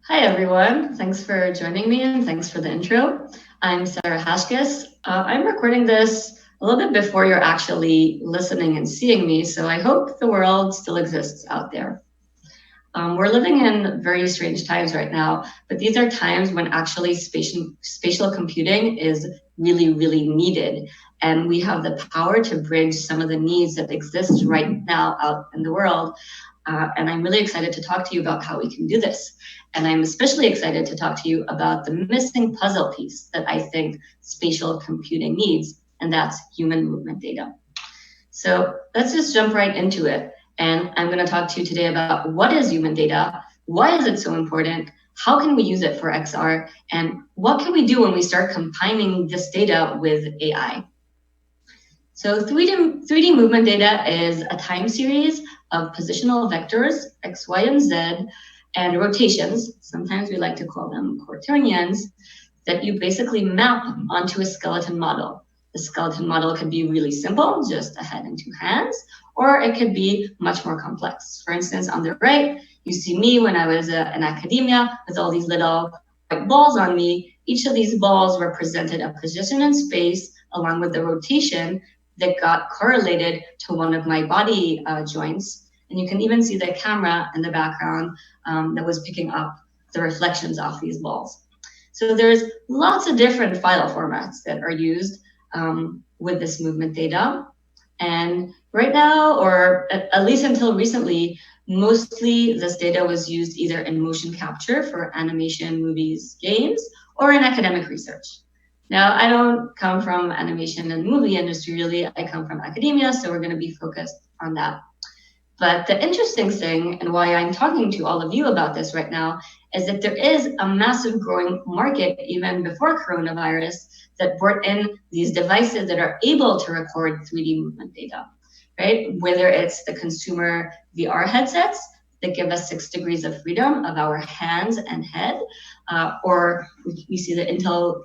Hi, everyone. Thanks for joining me and thanks for the intro. I'm Sarah Hashkes. I'm recording this a little bit before you're actually listening and seeing me, so I hope the world still exists out there. We're living in very strange times right now, but these are times when actually spatial computing is really, really needed. And we have the power to bridge some of the needs that exist right now out in the world. And I'm really excited to talk to you about how we can do this. And I'm especially excited to talk to you about the missing puzzle piece that I think spatial computing needs, and that's human movement data. So let's just jump right into it. And I'm going to talk to you today about what is human data, why is it so important, how can we use it for XR, and what can we do when we start combining this data with AI. So 3D movement data is a time series of positional vectors, X, Y, and Z, and rotations, sometimes we like to call them quaternions, that you basically map onto a skeleton model. The skeleton model could be really simple, just a head and two hands, or it could be much more complex. For instance, on the right, you see me when I was in academia with all these little white balls on me. Each of these balls represented a position in space along with the rotation that got correlated to one of my body joints. And you can even see the camera in the background that was picking up the reflections off these balls. So there's lots of different file formats that are used with this movement data. And right now, or at least until recently, mostly this data was used either in motion capture for animation, movies, games, or in academic research. Now, I don't come from animation and movie industry, really. I come from academia, so we're going to be focused on that. But the interesting thing, and why I'm talking to all of you about this right now, is that there is a massive growing market, even before coronavirus, that brought in these devices that are able to record 3D movement data, right? Whether it's the consumer VR headsets that give us 6 degrees of freedom of our hands and head, or we see the Intel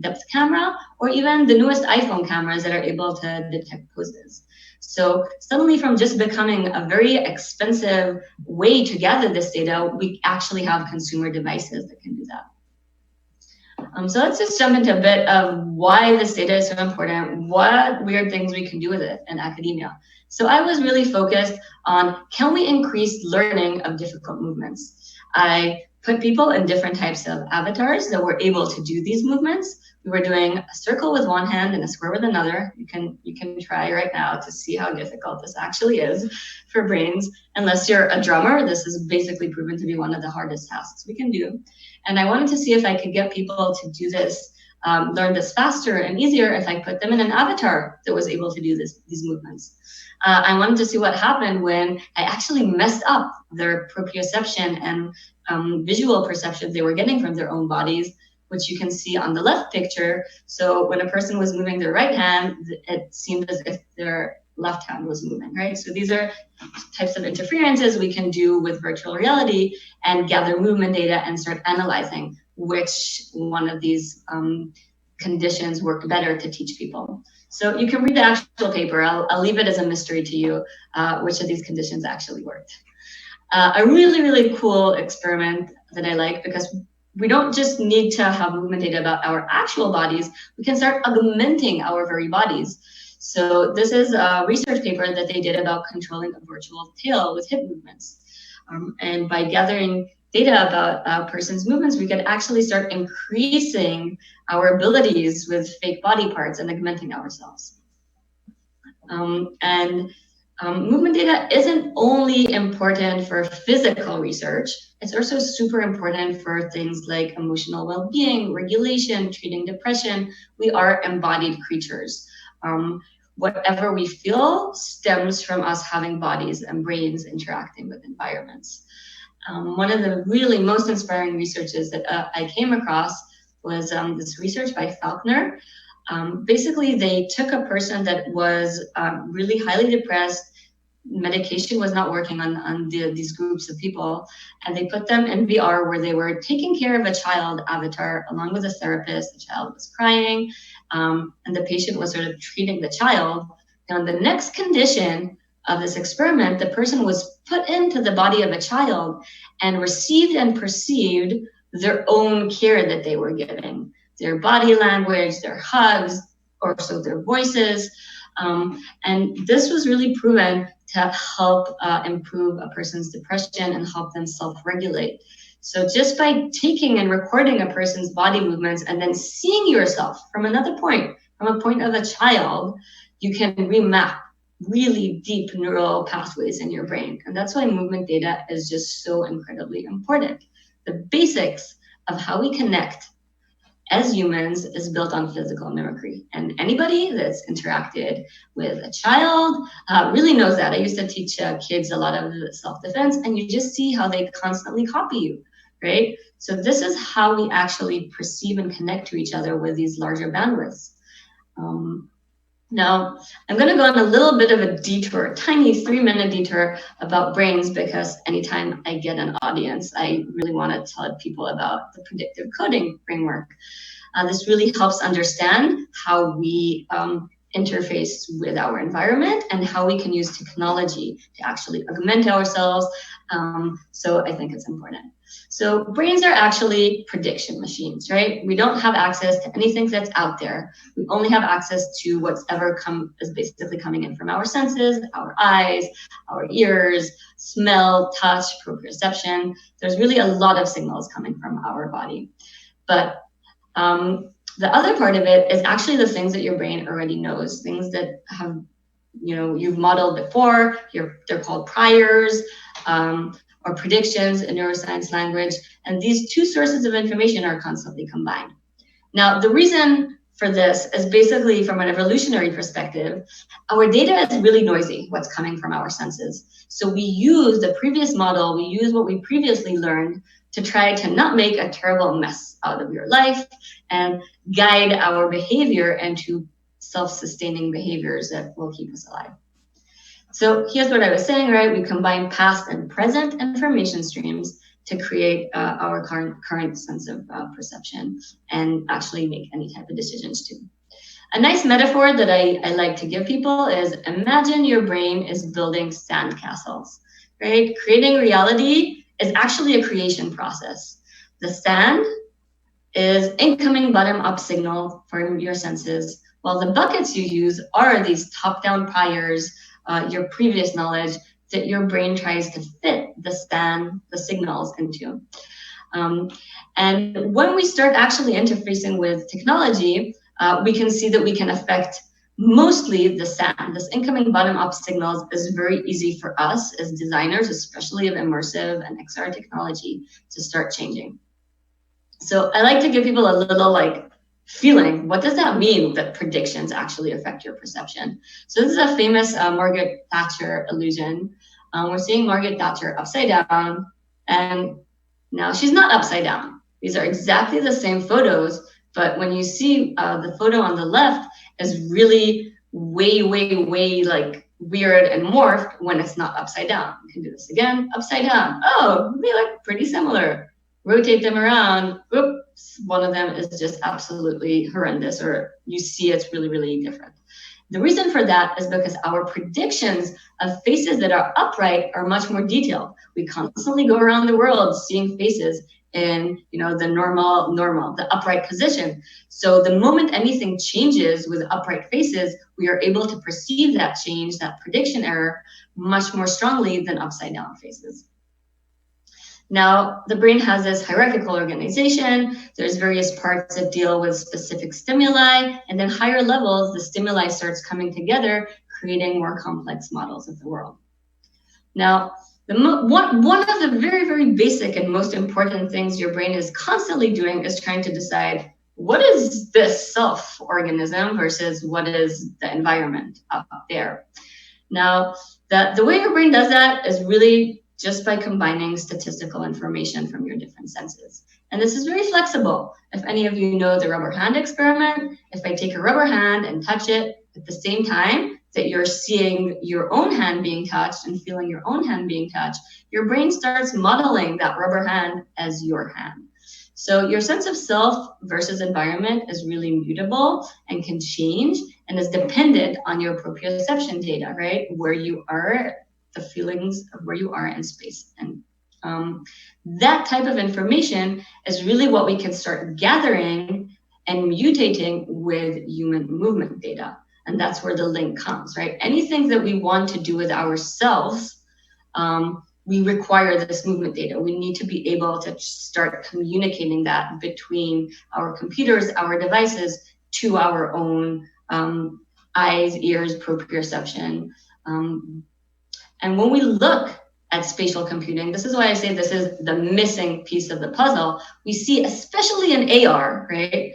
depth camera, or even the newest iPhone cameras that are able to detect poses. So suddenly, from just becoming a very expensive way to gather this data, we actually have consumer devices that can do that. So let's just jump into a bit of why this data is so important, what weird things we can do with it in academia. So I was really focused on, can we increase learning of difficult movements? I put people in different types of avatars that were able to do these movements. We were doing a circle with one hand and a square with another. You can try right now to see how difficult this actually is for brains. Unless you're a drummer, this is basically proven to be one of the hardest tasks we can do. And I wanted to see if I could get people to do this, learn this faster and easier if I put them in an avatar that was able to do these movements. I wanted to see what happened when I actually messed up their proprioception and visual perceptions they were getting from their own bodies, which you can see on the left picture. So when a person was moving their right hand, it seemed as if their left hand was moving, right? So these are types of interferences we can do with virtual reality and gather movement data and start analyzing which one of these conditions work better to teach people. So you can read the actual paper. I'll leave it as a mystery to you, which of these conditions actually worked. A really, really cool experiment that I like, because we don't just need to have movement data about our actual bodies, we can start augmenting our very bodies. So this is a research paper that they did about controlling a virtual tail with hip movements. And by gathering data about a person's movements, we could actually start increasing our abilities with fake body parts and augmenting ourselves. Movement data isn't only important for physical research, it's also super important for things like emotional well-being, regulation, treating depression. We are embodied creatures. Whatever we feel stems from us having bodies and brains interacting with environments. One of the really most inspiring researches that I came across was this research by Faulkner. Basically, they took a person that was really highly depressed, medication was not working on these groups of people, and they put them in VR where they were taking care of a child avatar along with a therapist. The child was crying, and the patient was sort of treating the child. Now, the next condition of this experiment, the person was put into the body of a child and received and perceived their own care that they were giving, their body language, their hugs, also their voices. And this was really proven to help improve a person's depression and help them self-regulate. So just by taking and recording a person's body movements and then seeing yourself from another point, from a point of a child, you can remap really deep neural pathways in your brain. And that's why movement data is just so incredibly important. The basics of how we connect as humans is built on physical mimicry. And anybody that's interacted with a child really knows that. I used to teach kids a lot of self-defense, and you just see how they constantly copy you, right? So this is how we actually perceive and connect to each other with these larger bandwidths. Now, I'm going to go on a little bit of a detour, tiny 3-minute detour about brains, because anytime I get an audience, I really want to tell people about the predictive coding framework. This really helps understand how we interface with our environment and how we can use technology to actually augment ourselves. So I think it's important. So brains are actually prediction machines, right? We don't have access to anything that's out there. We only have access to what's ever is basically coming in from our senses, our eyes, our ears, smell, touch, proprioception. There's really a lot of signals coming from our body. But the other part of it is actually the things that your brain already knows, things that have, you've modeled before. They're called priors, or predictions in neuroscience language. And these two sources of information are constantly combined. Now, the reason for this is basically from an evolutionary perspective, our data is really noisy, what's coming from our senses. So we use the previous model, we use what we previously learned to try to not make a terrible mess out of your life and guide our behavior into self-sustaining behaviors that will keep us alive. So here's what I was saying, right? We combine past and present information streams to create our current sense of perception and actually make any type of decisions too. A nice metaphor that I like to give people is, imagine your brain is building sandcastles, right? Creating reality is actually a creation process. The sand is incoming bottom-up signal from your senses, while the buckets you use are these top-down priors, your previous knowledge that your brain tries to fit the signals into. And when we start actually interfacing with technology, we can see that we can affect mostly the sand. This incoming bottom-up signals is very easy for us as designers, especially of immersive and XR technology, to start changing. So I like to give people a little feeling. What does that mean that predictions actually affect your perception? So this is a famous Margaret Thatcher illusion. We're seeing Margaret Thatcher upside down, and now she's not upside down. These are exactly the same photos, but when you see the photo on the left is really way weird and morphed when it's not upside down. You can do this again, upside down. Oh, they look pretty similar. Rotate them around, oops, one of them is just absolutely horrendous, or you see it's really different. The reason for that is because our predictions of faces that are upright are much more detailed. We constantly go around the world seeing faces in the normal, the upright position. So the moment anything changes with upright faces, we are able to perceive that change, that prediction error, much more strongly than upside down faces. Now, the brain has this hierarchical organization. There's various parts that deal with specific stimuli, and then higher levels, the stimuli starts coming together, creating more complex models of the world. Now, one of the very basic and most important things your brain is constantly doing is trying to decide, what is this self-organism versus what is the environment up there? Now, the way your brain does that is really just by combining statistical information from your different senses. And this is very flexible. If any of you know the rubber hand experiment, if I take a rubber hand and touch it at the same time that you're seeing your own hand being touched and feeling your own hand being touched, your brain starts modeling that rubber hand as your hand. So your sense of self versus environment is really mutable and can change and is dependent on your proprioception data, right? Where you are, the feelings of where you are in space. And that type of information is really what we can start gathering and mutating with human movement data. And that's where the link comes, right? Anything that we want to do with ourselves, we require this movement data. We need to be able to start communicating that between our computers, our devices, to our own eyes, ears, proprioception. And when we look at spatial computing, this is why I say this is the missing piece of the puzzle. We see, especially in AR, right?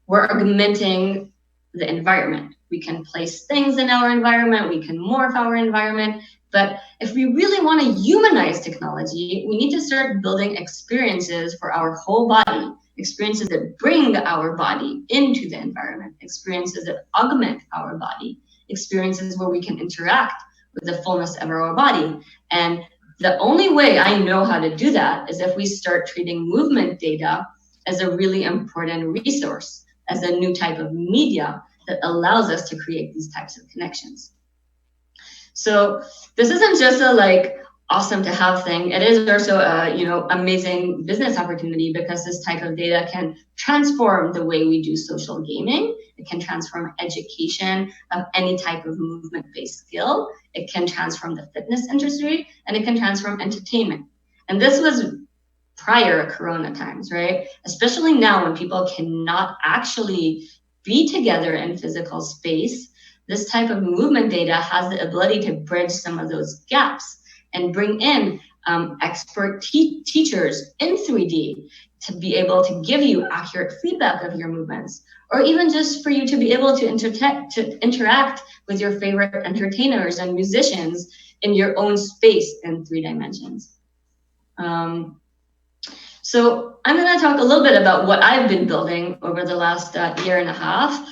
We're augmenting the environment. We can place things in our environment, we can morph our environment, but if we really want to humanize technology, we need to start building experiences for our whole body, experiences that bring our body into the environment, experiences that augment our body, experiences where we can interact with the fullness of our body. And the only way I know how to do that is if we start treating movement data as a really important resource, as a new type of media that allows us to create these types of connections. So this isn't just a awesome to have thing. It is also a amazing business opportunity, because this type of data can transform the way we do social gaming. It can transform education of any type of movement-based skill. It can transform the fitness industry, and it can transform entertainment. And this was prior Corona times, right? Especially now when people cannot actually be together in physical space, this type of movement data has the ability to bridge some of those gaps and bring in expert teachers in 3D to be able to give you accurate feedback of your movements, or even just for you to be able to interact with your favorite entertainers and musicians in your own space in 3 dimensions. So I'm going to talk a little bit about what I've been building over the last year and a half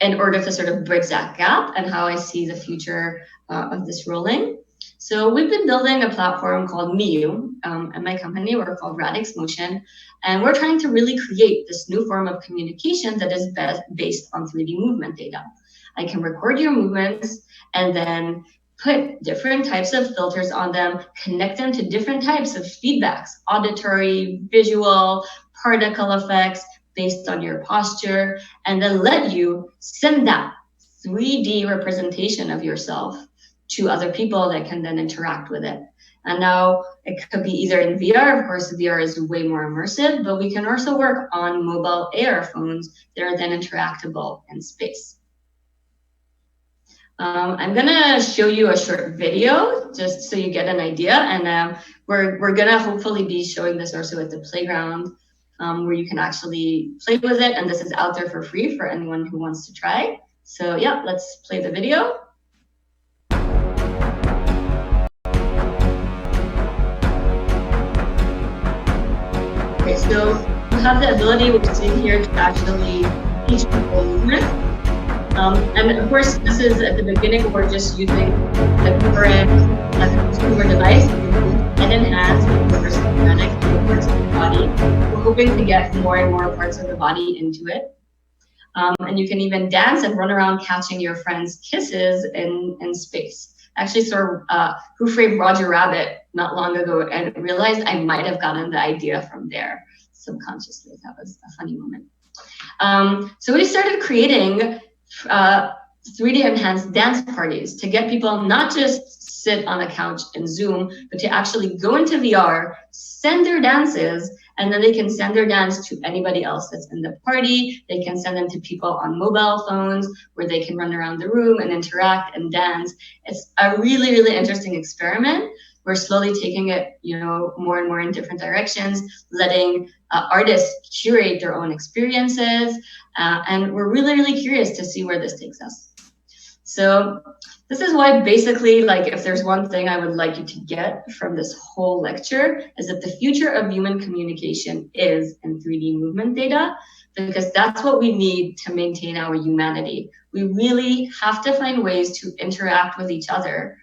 in order to sort of bridge that gap, and how I see the future of this rolling. So we've been building a platform called Miu at my company. We're called Radix Motion, and we're trying to really create this new form of communication that is based on 3D movement data. I can record your movements and then put different types of filters on them, connect them to different types of feedbacks, auditory, visual, particle effects based on your posture, and then let you send that 3D representation of yourself to other people that can then interact with it. And now it could be either in VR. Of course, VR is way more immersive, but we can also work on mobile AR phones that are then interactable in space. I'm gonna show you a short video just so you get an idea, and we're gonna hopefully be showing this also at the playground where you can actually play with it, and this is out there for free for anyone who wants to try. So yeah, let's play the video. Okay, so you have the ability, we're sitting here, to actually teach people movement. And of course, this is at the beginning, we're just using the current consumer device and enhance the parts of the body. We're hoping to get more and more parts of the body into it. And you can even dance and run around catching your friends' kisses in space. I actually saw Who Framed Roger Rabbit not long ago and realized I might have gotten the idea from there subconsciously. That was a funny moment. So we started creating 3D enhanced dance parties to get people not just sit on a couch and Zoom, but to actually go into VR, send their dances, and then they can send their dance to anybody else that's in the party. They can send them to people on mobile phones where they can run around the room and interact and dance. It's a really, really interesting experiment. We're slowly taking it, more and more in different directions, letting artists curate their own experiences. And we're really, really curious to see where this takes us. So this is why basically, if there's one thing I would like you to get from this whole lecture, is that the future of human communication is in 3D movement data, because that's what we need to maintain our humanity. We really have to find ways to interact with each other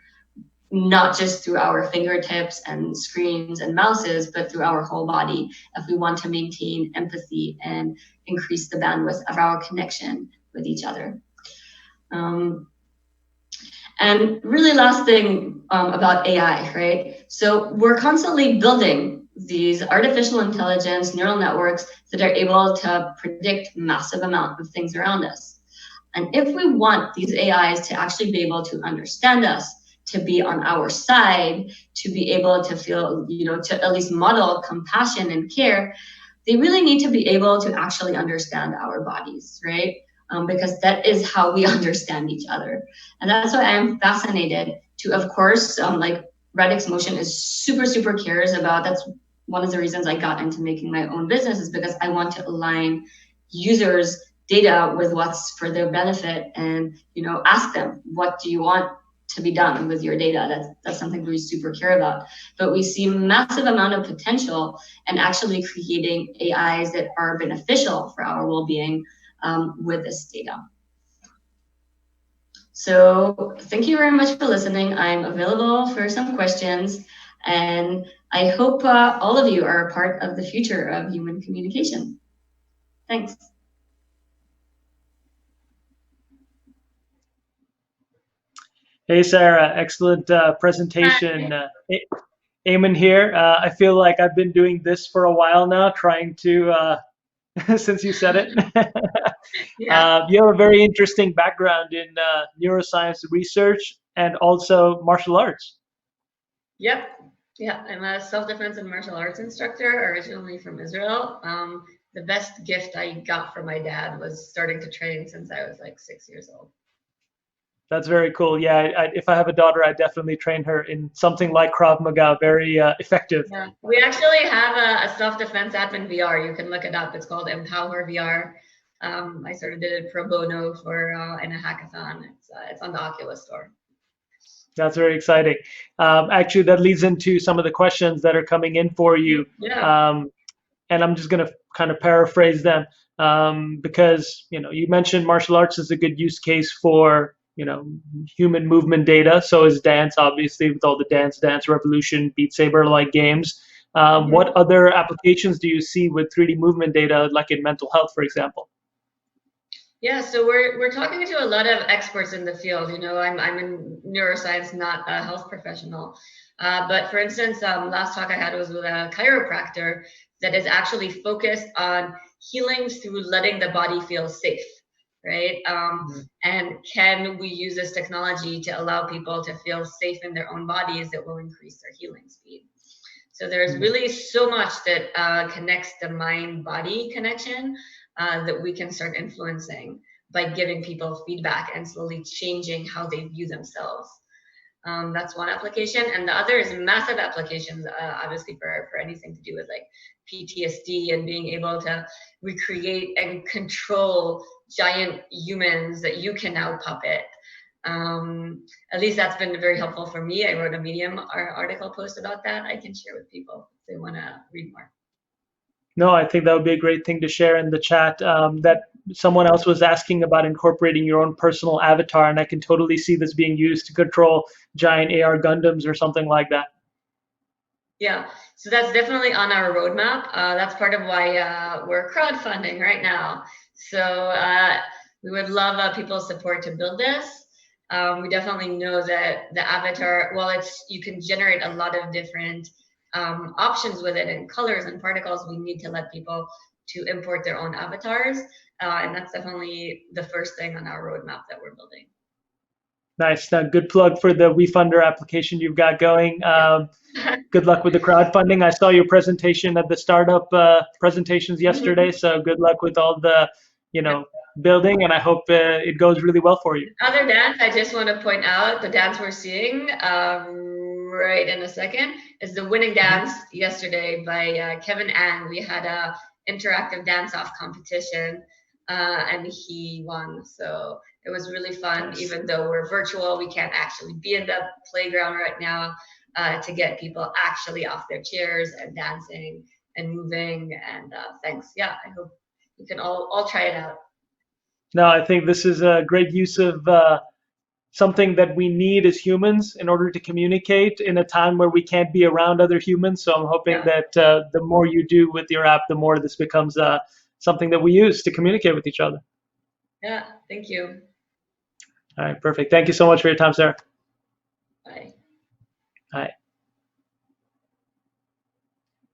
not just through our fingertips and screens and mouses, but through our whole body if we want to maintain empathy and increase the bandwidth of our connection with each other. And really last thing about AI, right? So we're constantly building these artificial intelligence neural networks that are able to predict massive amount of things around us. And if we want these AIs to actually be able to understand us, to be on our side, to be able to feel, to at least model compassion and care, they really need to be able to actually understand our bodies, right? Because that is how we understand each other. And that's why I'm fascinated to, of course, like Radix Motion is super, super curious about. That's one of the reasons I got into making my own business, is because I want to align users' data with what's for their benefit, and ask them, what do you want to be done with your data? That's something we super care about. But we see massive amount of potential in actually creating AIs that are beneficial for our well-being with this data. So thank you very much for listening. I'm available for some questions, and I hope all of you are a part of the future of human communication. Thanks. Hey, Sarah, excellent presentation. Eamon here. I feel like I've been doing this for a while now, trying to, since you said it. Yeah. You have a very interesting background in neuroscience research and also martial arts. Yep. Yeah, I'm a self-defense and martial arts instructor, originally from Israel. The best gift I got from my dad was starting to train since I was like 6 years old. That's very cool. Yeah, if I have a daughter, I definitely train her in something like Krav Maga. Very effective. Yeah, we actually have a self-defense app in VR. You can look it up. It's called Empower VR. I sort of did it pro bono for in a hackathon. It's on the Oculus Store. That's very exciting. Actually, that leads into some of the questions that are coming in for you. Yeah. And I'm just going to kind of paraphrase them because you mentioned martial arts is a good use case for human movement data. So is dance, obviously, with all the Dance Revolution, Beat Saber-like games. What other applications do you see with 3D movement data, like in mental health, for example? Yeah, so we're talking to a lot of experts in the field. I'm in neuroscience, not a health professional. But for instance, last talk I had was with a chiropractor that is actually focused on healing through letting the body feel safe, right? And can we use this technology to allow people to feel safe in their own bodies that will increase their healing speed? So there's really so much that connects the mind-body connection that we can start influencing by giving people feedback and slowly changing how they view themselves. That's one application, and the other is massive applications, obviously for anything to do with like PTSD and being able to recreate and control giant humans that you can now puppet. At least that's been very helpful for me. I wrote a Medium article post about that. I can share with people if they want to read more. No, I think that would be a great thing to share in the chat. That someone else was asking about incorporating your own personal avatar, and I can totally see this being used to control giant AR Gundams or something like that. Yeah, so that's definitely on our roadmap. That's part of why we're crowdfunding right now. So we would love people's support to build this. We definitely know that the avatar, while you can generate a lot of different options with it and colors and particles, we need to let people to import their own avatars. And that's definitely the first thing on our roadmap that we're building. Nice. Now, good plug for the WeFunder application you've got going. Good luck with the crowdfunding. I saw your presentation at the startup presentations yesterday. So good luck with all the, building, and I hope it goes really well for you. Other dance, I just want to point out the dance we're seeing right in a second is the winning dance yesterday by Kevin Ang. We had a interactive dance-off competition and he won. So it was really fun. Nice. Even though we're virtual, we can't actually be in the playground right now to get people actually off their chairs and dancing and moving. And thanks. Yeah, I hope you can all try it out. No, I think this is a great use of something that we need as humans in order to communicate in a time where we can't be around other humans. So I'm hoping that the more you do with your app, the more this becomes something that we use to communicate with each other. Yeah, thank you. All right, perfect. Thank you so much for your time, Sarah. Bye. All right.